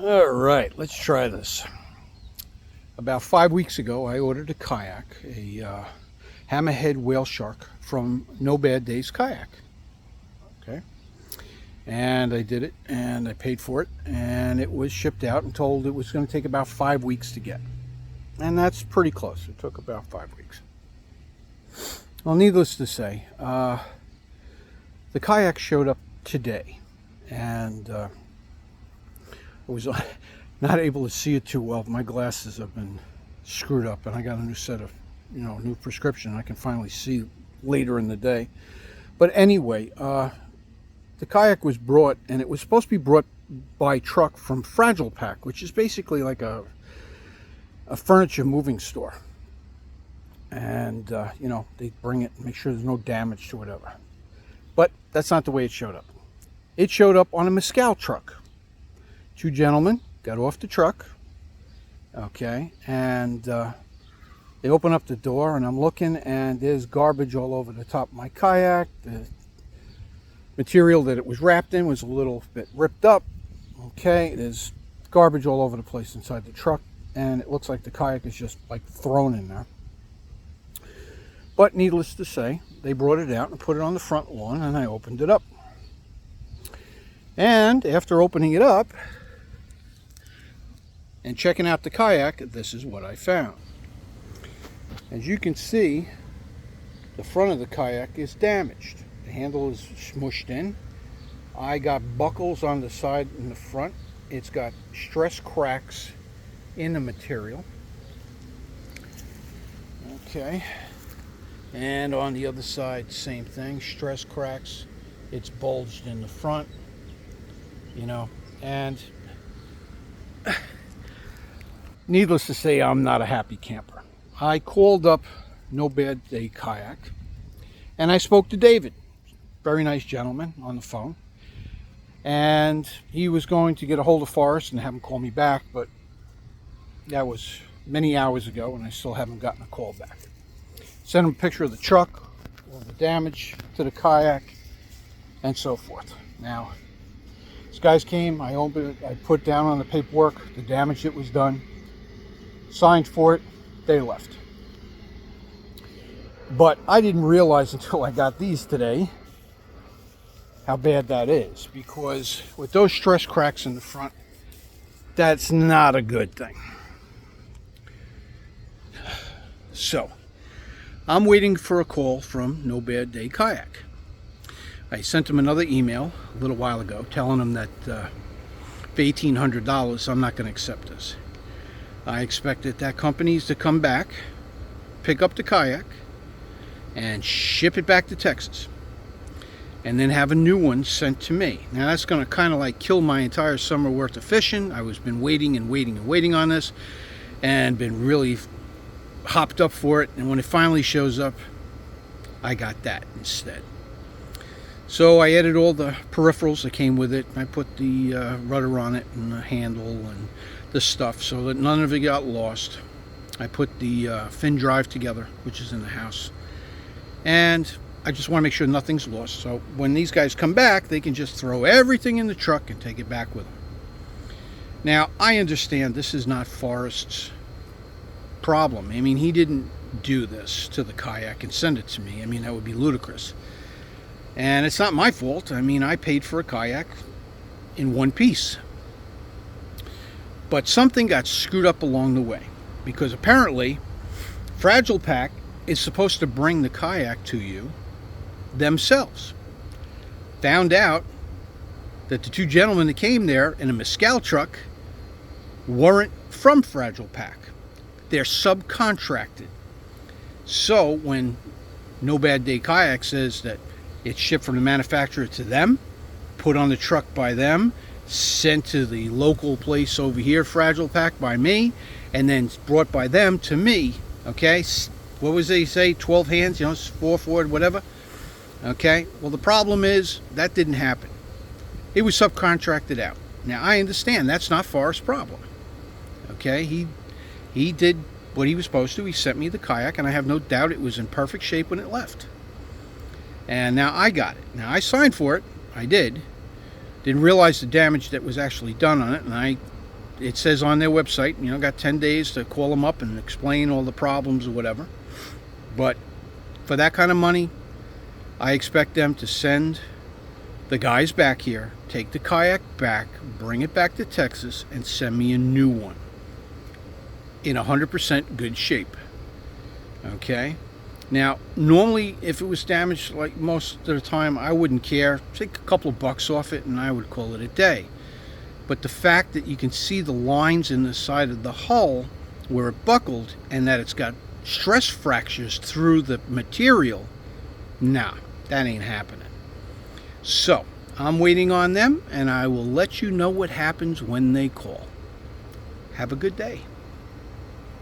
All right, let's try this. About 5 weeks ago, I ordered a kayak, a hammerhead whale shark from No Bad Days Kayak. Okay, and I did it, and I paid for it, and it was shipped out and told it was going to take about 5 weeks to get, and that's pretty close. It took about 5 weeks. Well, needless to say, the kayak showed up today, and I was not able to see it too well. My glasses have been screwed up, and I got a new set of, new prescription. I can finally see later in the day. But anyway, the kayak was brought, and it was supposed to be brought by truck from Fragile Pack, which is basically like a furniture moving store. And, they bring it and make sure there's no damage to whatever. But that's not the way it showed up. It showed up on a Mescal truck. Two gentlemen got off the truck, okay, and they open up the door, and I'm looking, and there's garbage all over the top of my kayak. The material that it was wrapped in was a little bit ripped up, okay. There's garbage all over the place inside the truck, and it looks like the kayak is just like thrown in there. But needless to say, they brought it out and put it on the front lawn, and I opened it up. And after opening it up and checking out the kayak, this is what I found. As you can see, the front of the kayak is damaged. The handle is smushed in. I got buckles on the side and the front. It's got stress cracks in the material. Okay. And on the other side, same thing, stress cracks. It's bulged in the front, and needless to say, I'm not a happy camper. I called up No Bad Day Kayak, and I spoke to David, very nice gentleman, on the phone, and he was going to get a hold of Forrest and have him call me back, but that was many hours ago, and I still haven't gotten a call back. Sent him a picture of the truck, all the damage to the kayak, and so forth. Now, these guys came, I opened it, I put down on the paperwork the damage that was done, signed for it, they left. But I didn't realize until I got these today how bad that is, because with those stress cracks in the front, that's not a good thing. So, I'm waiting for a call from No Bad Day Kayak. I sent him another email a little while ago telling him that for $1,800 I'm not going to accept this. I expected that companies to come back, pick up the kayak, and ship it back to Texas, and then have a new one sent to me. Now that's going to kind of like kill my entire summer worth of fishing. I was been waiting and waiting and waiting on this, and been really hopped up for it, and when it finally shows up, I got that instead. So I added all the peripherals that came with it. I put the rudder on it and the handle and the stuff so that none of it got lost. I put the fin drive together, which is in the house, and I just want to make sure nothing's lost, so when these guys come back, they can just throw everything in the truck and take it back with them. Now, I understand this is not Forrest's problem. I mean, he didn't do this to the kayak and send it to me. I mean, that would be ludicrous. And it's not my fault. I mean, I paid for a kayak in one piece. But something got screwed up along the way, because apparently Fragile Pack is supposed to bring the kayak to you themselves. Found out that the two gentlemen that came there in a Mescal truck weren't from Fragile Pack. They're subcontracted. So when No Bad Day Kayak says that it's shipped from the manufacturer to them, put on the truck by them, sent to the local place over here, Fragile Pack, by me, and then brought by them to me, okay? What was they say? 12 hands, 4 forward, whatever. Okay? Well, the problem is that didn't happen. It was subcontracted out. Now, I understand that's not Forrest's problem. Okay? He did what he was supposed to. He sent me the kayak, and I have no doubt it was in perfect shape when it left. And now I got it. Now, I signed for it. I did. Didn't realize the damage that was actually done on it, and I it says on their website, got 10 days to call them up and explain all the problems or whatever. But for that kind of money, I expect them to send the guys back here, take the kayak back, bring it back to Texas, and send me a new one in 100% good shape. Okay? Now, normally, if it was damaged, like most of the time, I wouldn't care. Take a couple of bucks off it, and I would call it a day. But the fact that you can see the lines in the side of the hull where it buckled, and that it's got stress fractures through the material, nah, that ain't happening. So, I'm waiting on them, and I will let you know what happens when they call. Have a good day.